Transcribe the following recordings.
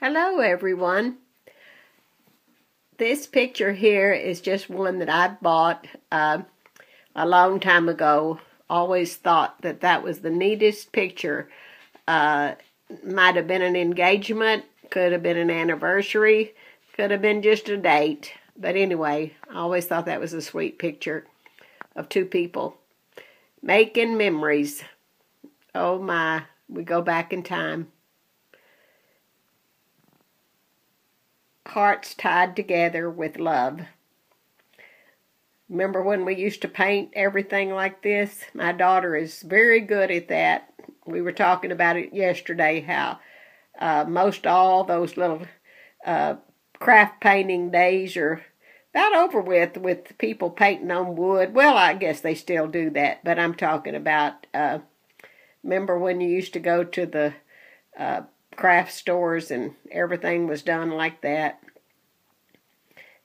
Hello everyone. This picture here is just one that I bought a long time ago. Always thought that that was the neatest picture. Might have been an engagement, could have been an anniversary, could have been just a date. But anyway, I always thought that was a sweet picture of two people making memories. Oh my, we go back in time. Hearts tied together with love. Remember when we used to paint everything like this? My daughter is very good at that. We were talking about it yesterday, how most all those little craft painting days are about over with people painting on wood. Well, I guess they still do that, but I'm talking about, remember when you used to go to the craft stores and everything was done like that.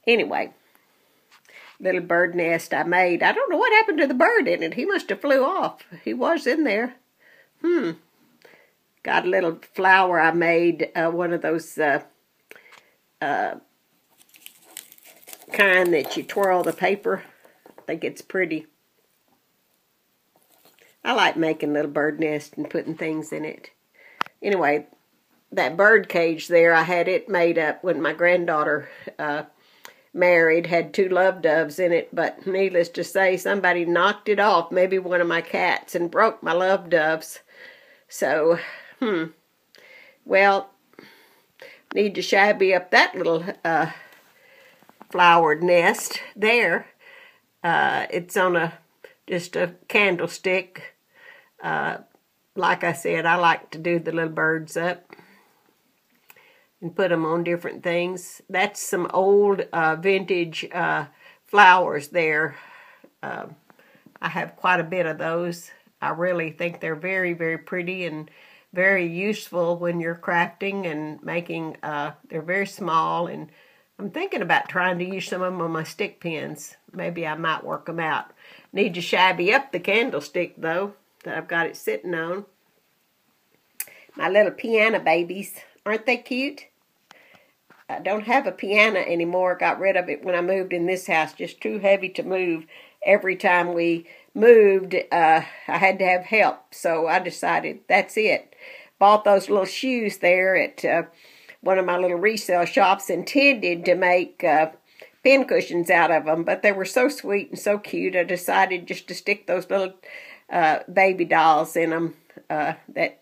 Anyway, little bird nest I made. I don't know what happened to the bird in it. He must have flew off. He was in there. Got a little flower I made, one of those kind that you twirl the paper. I think it's pretty. I like making little bird nests and putting things in it. Anyway, that bird cage there, I had it made up when my granddaughter married, had two love doves in it, but needless to say, somebody knocked it off, maybe one of my cats, and broke my love doves. So, well, need to shabby up that little flowered nest there. It's on just a candlestick. Like I said, I like to do the little birds up and put them on different things. That's some old vintage flowers there. I have quite a bit of those. I really think they're very, very pretty and very useful when you're crafting and making. They're very small, and I'm thinking about trying to use some of them on my stick pins. Maybe I might work them out. Need to shabby up the candlestick, though, that I've got it sitting on. My little piano babies. Aren't they cute? I don't have a piano anymore. Got rid of it when I moved in this house. Just too heavy to move. Every time we moved, I had to have help. So I decided that's it. Bought those little shoes there at one of my little resale shops. Intended to make pin cushions out of them. But they were so sweet and so cute. I decided just to stick those little baby dolls in them that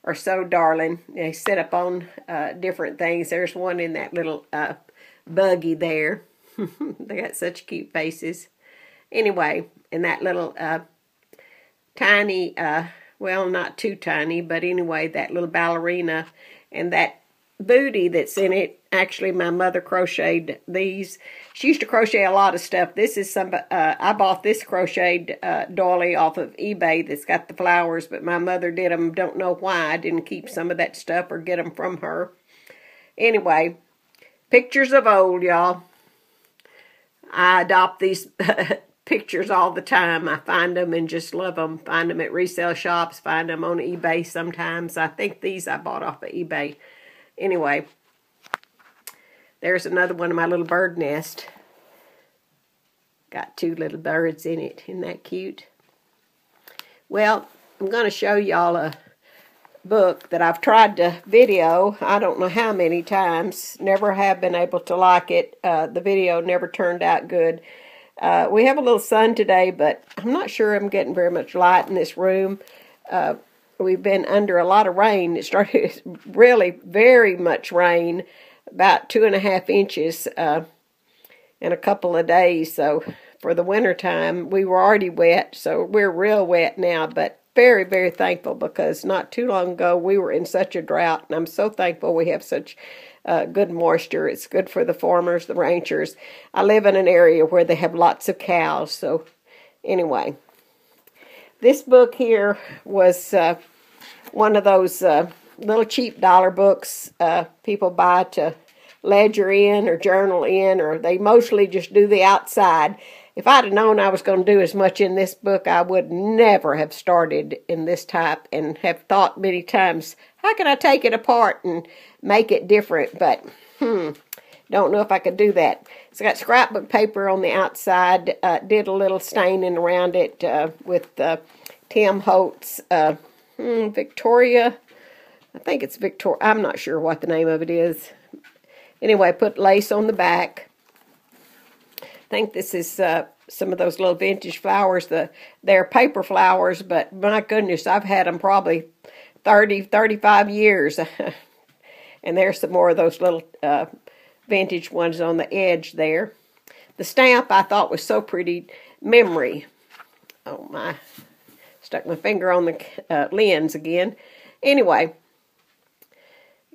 are so darling. They sit up on different things. There's one in that little buggy there. They got such cute faces. Anyway, in that little tiny, well, not too tiny, but anyway, that little ballerina and that booty that's in it. Actually, my mother crocheted these. She used to crochet a lot of stuff. This is some, I bought this crocheted doily off of eBay that's got the flowers, but my mother did them. Don't know why I didn't keep some of that stuff or get them from her. Anyway, pictures of old, y'all. I adopt these pictures all the time. I find them and just love them. Find them at resale shops, find them on eBay sometimes. I think these I bought off of eBay. Anyway, there's another one of my little bird nest. Got two little birds in it. Isn't that cute? Well, I'm going to show y'all a book that I've tried to video. I don't know how many times. Never have been able to like it. The video never turned out good. We have a little sun today, but I'm not sure I'm getting very much light in this room. We've been under a lot of rain. It started really very much rain, about 2.5 inches in a couple of days. So for the winter time, we were already wet, so we're real wet now, but very, very thankful because not too long ago we were in such a drought, and I'm so thankful we have such good moisture. It's good for the farmers, the ranchers. I live in an area where they have lots of cows, so anyway. This book here was one of those little cheap dollar books people buy to ledger in or journal in, or they mostly just do the outside. If I'd have known I was going to do as much in this book, I would never have started in this type and have thought many times, how can I take it apart and make it different? But, don't know if I could do that. It's got scrapbook paper on the outside. Did a little staining around it with Tim Holtz Victoria. I think it's Victoria. I'm not sure what the name of it is. Anyway, put lace on the back. I think this is some of those little vintage flowers. They're paper flowers, but my goodness, I've had them probably 30, 35 years. And there's some more of those little vintage ones on the edge there. The stamp I thought was so pretty. Memory. Oh my. Stuck my finger on the lens again. Anyway,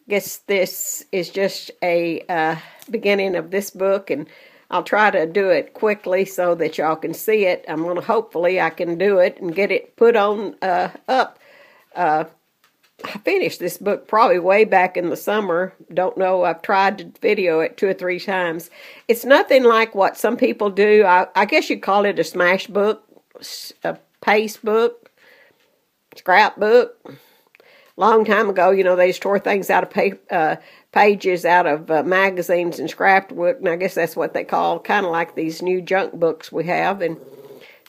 guess this is just a beginning of this book, and I'll try to do it quickly so that y'all can see it. I'm going to, hopefully I can do it and get it put on up. I finished this book probably way back in the summer. Don't know. I've tried to video it 2 or 3 times. It's nothing like what some people do. I guess you'd call it a smash book, a paste book, scrapbook. Long time ago, you know, they just tore things out of pages out of magazines and scrapbook, and I guess that's what they call, kind of like these new junk books we have. And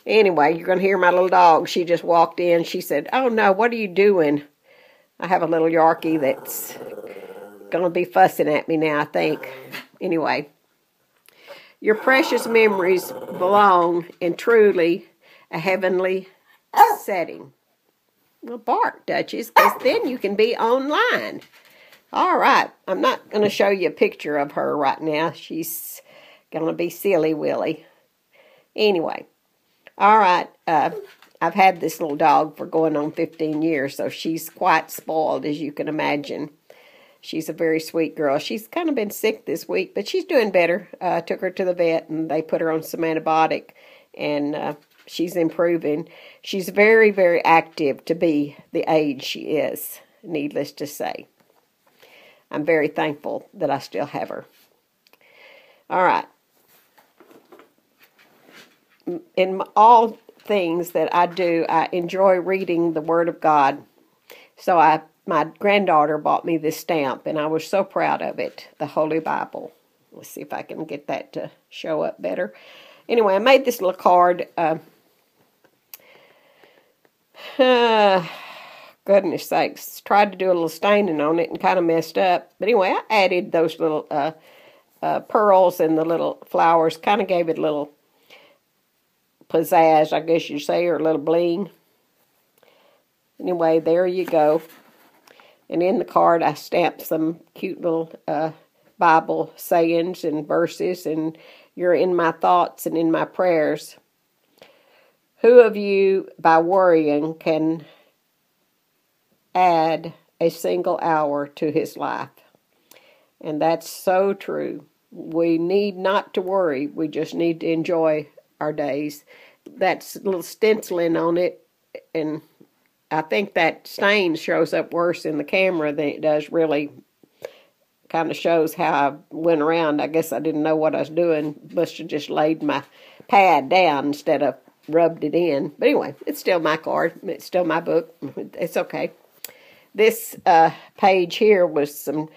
anyway, you're going to hear my little dog. She just walked in. She said, "Oh no, what are you doing?" I have a little Yorkie that's going to be fussing at me now, I think. Anyway, your precious memories belong in truly a heavenly setting. Well, bark, Duchess, because then you can be online. All right, I'm not going to show you a picture of her right now. She's going to be silly-willy. Anyway, all right, I've had this little dog for going on 15 years, so she's quite spoiled, as you can imagine. She's a very sweet girl. She's kind of been sick this week, but she's doing better. Took her to the vet, and they put her on some antibiotic, and she's improving. She's very, very active to be the age she is, needless to say. I'm very thankful that I still have her. All right. In all things that I do, I enjoy reading the Word of God. So my granddaughter bought me this stamp, and I was so proud of it, the Holy Bible. Let's see if I can get that to show up better. Anyway, I made this little card. Goodness sakes, tried to do a little staining on it and kind of messed up. But anyway, I added those little pearls and the little flowers, kind of gave it a little pizzazz, I guess you'd say, or a little bling. Anyway, there you go. And in the card, I stamped some cute little Bible sayings and verses, and you're in my thoughts and in my prayers. Who of you, by worrying, can add a single hour to his life? And that's so true. We need not to worry. We just need to enjoy our days. That's a little stenciling on it, and I think that stain shows up worse in the camera than it does really. Kind of shows how I went around. I guess I didn't know what I was doing. Must have just laid my pad down instead of rubbed it in. But anyway, it's still my card. It's still my book. It's okay. This page here was some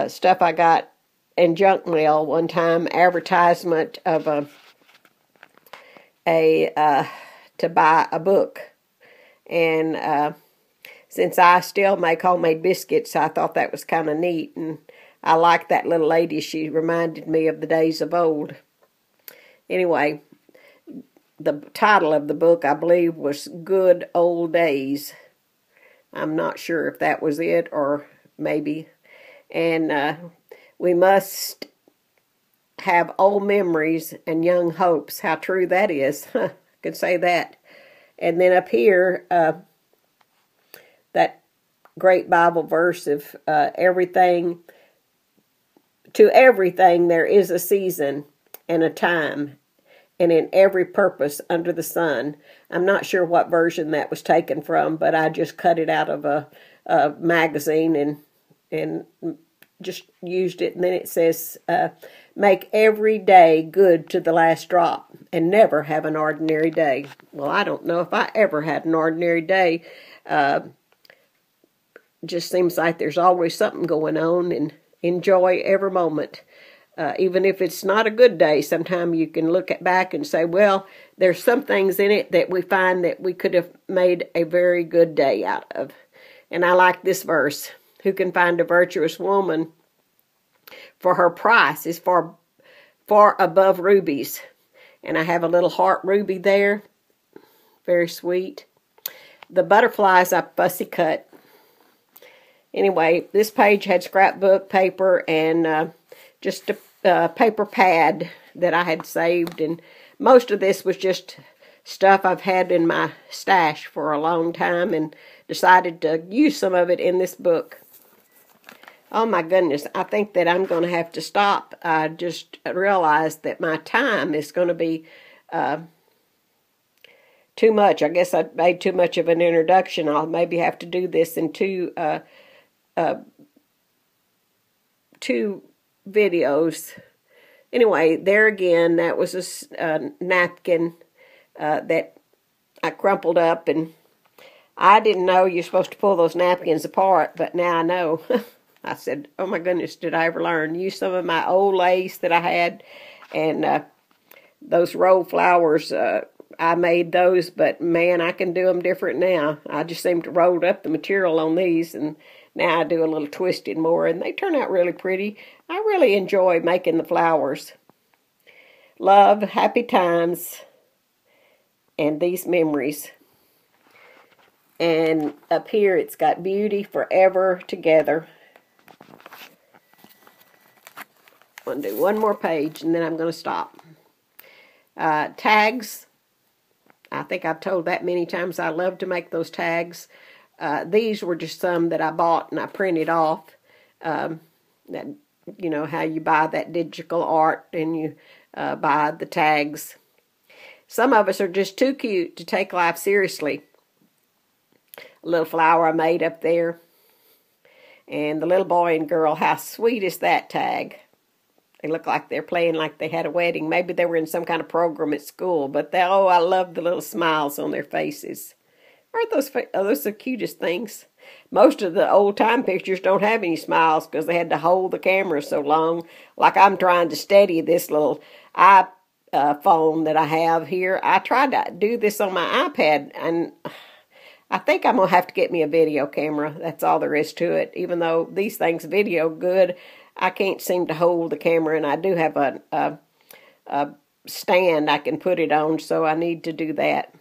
stuff I got in junk mail one time. Advertisement of to buy a book. And since I still make homemade biscuits, I thought that was kind of neat. And I liked that little lady. She reminded me of the days of old. Anyway, the title of the book, I believe, was Good Old Days. I'm not sure if that was it or maybe. And we must have old memories and young hopes. How true that is. I could say that. And then up here, that great Bible verse of everything, to everything there is a season and a time, and in every purpose under the sun. I'm not sure what version that was taken from, but I just cut it out of a magazine and just used it. And then it says, make every day good to the last drop and never have an ordinary day. Well, I don't know if I ever had an ordinary day. Just seems like there's always something going on, and enjoy every moment. Even if it's not a good day, sometimes you can look back and say, well, there's some things in it that we find that we could have made a very good day out of. And I like this verse. Who can find a virtuous woman? For her price is far above rubies. And I have a little heart ruby there. Very sweet. The butterflies I fussy cut. Anyway, this page had scrapbook paper and just a paper pad that I had saved. And most of this was just stuff I've had in my stash for a long time and decided to use some of it in this book. Oh my goodness, I think that I'm going to have to stop. I just realized that my time is going to be too much. I guess I made too much of an introduction. I'll maybe have to do this in two videos. Anyway, there again, that was a napkin that I crumpled up, and I didn't know you're supposed to pull those napkins apart, but now I know. I said, oh my goodness, did I ever learn? Use some of my old lace that I had, and those rolled flowers, I made those, but man, I can do them different now. I just seem to roll up the material on these, and now I do a little twisted more, and they turn out really pretty. I really enjoy making the flowers. Love, happy times, and these memories. And up here, it's got beauty forever together. I'm going to do one more page, and then I'm going to stop. Tags. I think I've told that many times I love to make those tags. These were just some that I bought and I printed off. That, you know, how you buy that digital art and you buy the tags. Some of us are just too cute to take life seriously. A little flower I made up there. And the little boy and girl, how sweet is that tag? They look like they're playing like they had a wedding. Maybe they were in some kind of program at school. But oh, I love the little smiles on their faces. Aren't those the cutest things? Most of the old-time pictures don't have any smiles because they had to hold the camera so long. Like I'm trying to steady this little iPhone that I have here. I tried to do this on my iPad, and I think I'm going to have to get me a video camera. That's all there is to it. Even though these things video good, I can't seem to hold the camera, and I do have a stand I can put it on, so I need to do that.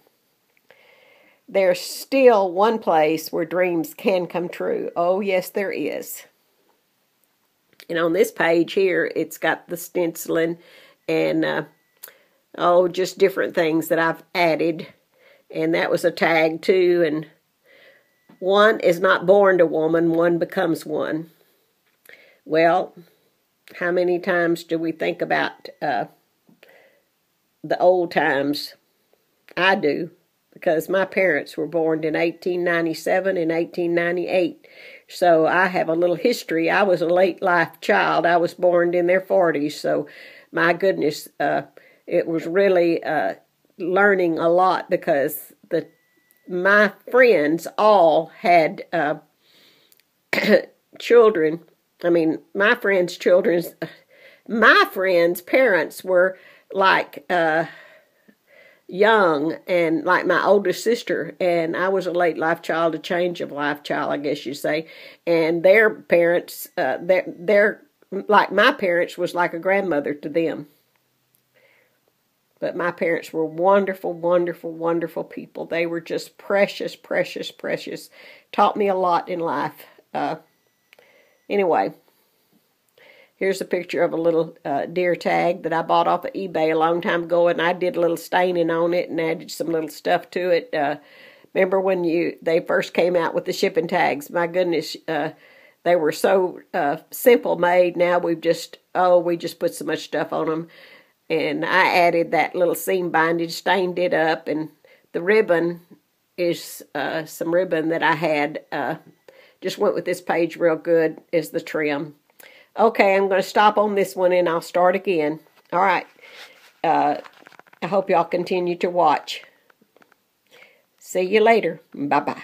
There's still one place where dreams can come true. Oh, yes, there is. And on this page here, it's got the stenciling and, just different things that I've added. And that was a tag, too. And one is not born to woman, one becomes one. Well, how many times do we think about the old times? I do. Because my parents were born in 1897 and 1898. So I have a little history. I was a late life child. I was born in their 40s. So my goodness, it was really learning a lot because my friends all had children. I mean, my friends' parents were like young, and like my oldest sister, and I was a late life child, a change of life child, I guess you say. And their parents, they're like my parents was like a grandmother to them. But my parents were wonderful, wonderful, wonderful people. They were just precious, precious, precious. Taught me a lot in life. Anyway. Here's a picture of a little deer tag that I bought off of eBay a long time ago, and I did a little staining on it and added some little stuff to it. Remember when they first came out with the shipping tags? My goodness, they were so simple made. Now we just put so much stuff on them. And I added that little seam binding, stained it up, and the ribbon is some ribbon that I had. Just went with this page real good, is the trim. Okay, I'm going to stop on this one and I'll start again. All right. I hope y'all continue to watch. See you later. Bye-bye.